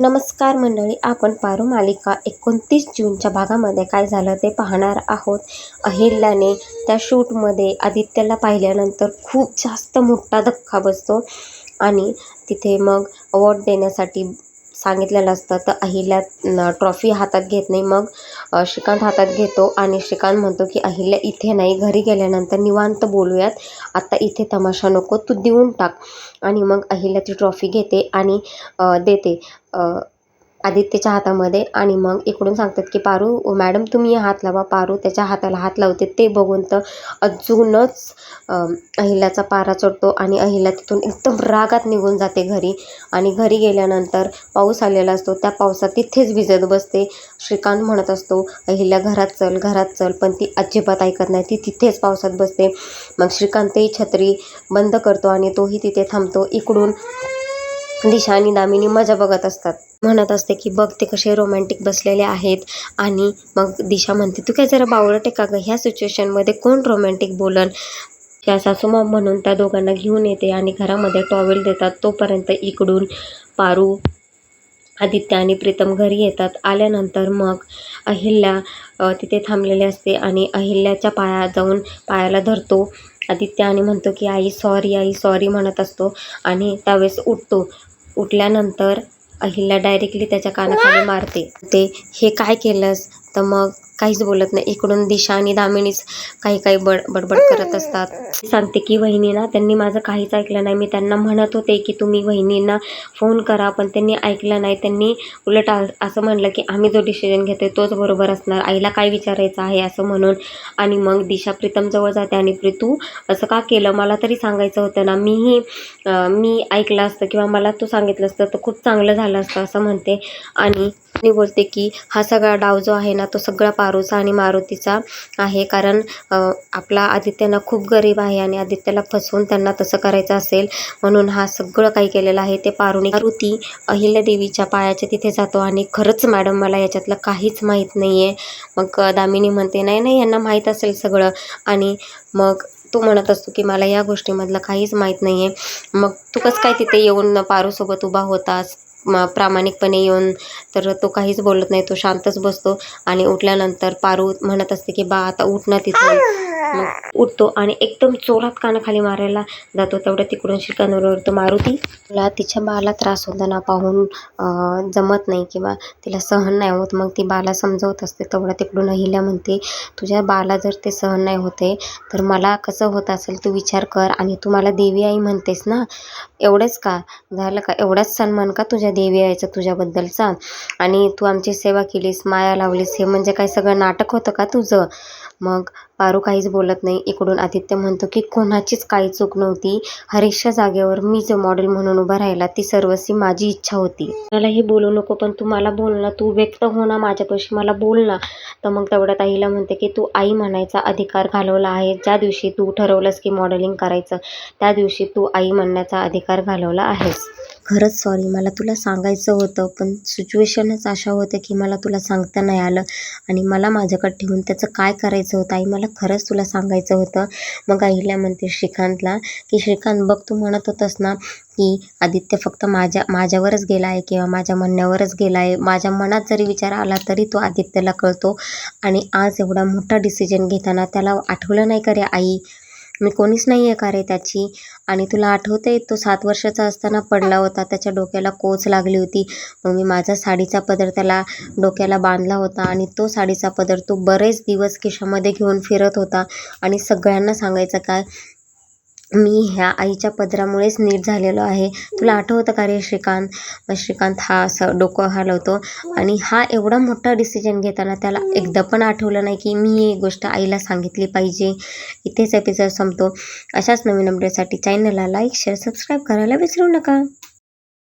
नमस्कार मंडळी, आपण पारू मालिका 29 जूनच्या भागामध्ये काय झालं ते पाहणार आहोत. अहिल्याने त्या शूटमध्ये आदित्यला पाहिल्यानंतर खूप जास्त मोठा धक्का बसतो आणि तिथे मग अवॉर्ड देण्यासाठी सांगितलेलं असतं. तर अहिल्या ट्रॉफी हातात घेत नाही. मग श्रीकांत हातात घेतो आणि श्रीकांत म्हणतो की अहिल्या इथे नाही, घरी गेल्यानंतर निवांत बोलूयात, आता इथे तमाशा नको, तू देऊन टाक. आणि मग अहिल्या ती ट्रॉफी घेते आणि देते आदित्यच्या हातामध्ये. आणि मग इकडून सांगतात की पारू मॅडम तुम्ही हात लावा. पारू त्याच्या हाताला हात लावते. ते बघून तर अजूनच अहिल्याचा पारा चढतो आणि अहिल्या तिथून एकदम रागात निघून जाते घरी. आणि घरी गेल्यानंतर पाऊस आलेला असतो. त्या पावसात तिथेच भिजत बसते. श्रीकांत म्हणत असतो अहिल्या घरात चल, घरात चल, पण ती अजिबात ऐकत नाही. ती तिथेच पावसात बसते. मग श्रीकांतही छत्री बंद करतो आणि तोही तिथे थांबतो. इकडून दिशा आणि दामिनी मजा बघत असतात. म्हणत असते की बघ ते कसे रोमॅन्टिक बसलेले आहेत. आणि मग दिशा म्हणते तू काय जरा बावळट आहे का गं, ह्या सिच्युएशनमध्ये कोण रोमॅन्टिक बोलन. त्या सासूमा म्हणून त्या दोघांना घेऊन येते आणि घरामध्ये टॉवेल देतात. तोपर्यंत इकडून पारू, आदित्य आणि प्रीतम घरी येतात. आल्यानंतर मग अहिल्या तिथे थांबलेली असते आणि अहिल्याच्या जाऊन पायाला धरतो आदित्य आणि म्हणतो की आई सॉरी, आई सॉरी म्हणत असतो. आणि त्यावेळेस उठल्यानंतर अहिल्या डायरेक्टली त्याच्या कानाखाली मारते. ते हे काय केलंस, तर मग काहीच बोलत नाही. इकडून दिशा आणि दामिनीच काही बडबड करत असतात. सांगते की वहिनींना त्यांनी माझं काहीच ऐकलं नाही. मी त्यांना म्हणत होते की तुम्ही वहिनींना फोन करा, पण त्यांनी ऐकलं नाही. त्यांनी उलट असं म्हणलं की आम्ही जो डिसिजन घेतोय तोच बरोबर असणार, आईला काय विचारायचं आहे असं म्हणून. आणि मग दिशा प्रीतमजवळ जाते आणि प्रीतू असं का केलं, मला तरी सांगायचं होतं ना, मी ऐकलं असतं किंवा मला तू सांगितलं असतं तर खूप चांगलं झालं असतं असं म्हणते. आणि बोलते की हा सगळा डाव जो आहे ना तो सगळा पारूचा आणि मारुतीचा आहे. कारण आपला आदित्यना खूप गरीब आहे आणि आदित्यला फसवून त्यांना तसं करायचं असेल म्हणून हा सगळं काही केलेलं आहे ते पारूने. मारुती अहिल्यादेवीच्या पायाच्या तिथे जातो आणि खरंच मॅडम मला याच्यातलं काहीच माहीत नाही आहे. मग दामिनी म्हणते नाही नाही यांना माहीत असेल सगळं. आणि मग तो म्हणत असतो की मला या गोष्टीमधलं काहीच माहीत नाही आहे. मग तू कसं काय तिथे येऊन पारूसोबत उभा होतास प्रामाणिकपणे येऊन. तर तो काहीच बोलत नाही, तो शांतच बसतो. आणि उठल्यानंतर पारू म्हणत असते की बा आता उठ ना तिथून. मग उठतो आणि एकदम जोरात कानाखाली मारायला जातो. तेवढं तिकडून श्रीकांतवर तो मारुती तिला तिच्या बाला त्रास होताना पाहून जमत नाही किंवा तिला सहन नाही होत. मग ती बाला समजवत असते. तेवढं तिकडून अहिल्या म्हणते तुझ्या बाला जर ते सहन नाही होते तर मला कसं होत असेल तू विचार कर. आणि तू मला देवी आई म्हणतेस ना, एवढंच का झालं का, एवढाच सन्मान का तुझ्या देवी आईचा तुझ्याबद्दलचा. आणि तू आमची सेवा केलीस, माया लावलीस, हे म्हणजे काय सगळं नाटक होतं का तुझं. मग पारू काहीच बोलत नाही. इकडून आदित्य म्हणतो की कोणाचीच काही चूक नव्हती, हरीशच्या जागेवर मी जो मॉडेल म्हणून उभा राहिला ती सर्वस्वी माझी इच्छा होती. मला हे बोलू नको पण तू मला बोल ना, तू व्यक्त हो ना माझ्यापाशी, मला बोल ना. तर मग तेवढ्यात आईला म्हणते की तू आई म्हणायचा अधिकार घालवला आहे. ज्या दिवशी तू ठरवलंस की मॉडेलिंग करायचं त्या दिवशी तू आई म्हणण्याचा अधिकार घालवला आहेस. खरंच सॉरी, मला तुला सांगायचं होतं पण सिच्युएशनच अशा होत्या की मला तुला सांगता नाही आलं आणि मला माझ्याकडे ठेवून त्याचं काय करायचं होतं आई, मला खरंच तुला सांगायचं होतं. मग अहिल्या म्हणते श्रीकांतला की श्रीकांत बघ तू म्हणत होतंस ना की आदित्य फक्त माझ्यावरच गेला आहे किंवा माझ्या म्हणण्यावरच गेला आहे. माझ्या मनात जरी विचार आला तरी तो आदित्यला कळतो. आणि आज एवढा मोठा डिसिजन घेताना त्याला आठवलं नाही का रे आई, मी कोणीच नाही आहे का रे त्याची. आणि तुला आठवतंय तो 7 वर्षाचा असताना पडला होता, त्याच्या डोक्याला कोच लागली होती. मग मी माझा साडीचा पदर त्याला डोक्याला बांधला होता आणि तो साडीचा पदर तो बरेच दिवस खिशामध्ये घेऊन फिरत होता आणि सगळ्यांना सांगायचं काय मी ह्या आईच्या पदरामुळेच नीट झालेलो आहे. तुला आठवतं का रे श्रीकांत. मग श्रीकांत हा असं डोकं हलवतो आणि हा एवढा मोठा डिसिजन घेताना त्याला एकदा पण आठवलं नाही की मी ही गोष्ट आईला सांगितली पाहिजे. इथेच एपिसोड संपतो. अशाच नवीन अपडेटसाठी चॅनलला लाईक, शेअर, सबस्क्राईब करायला विसरू नका.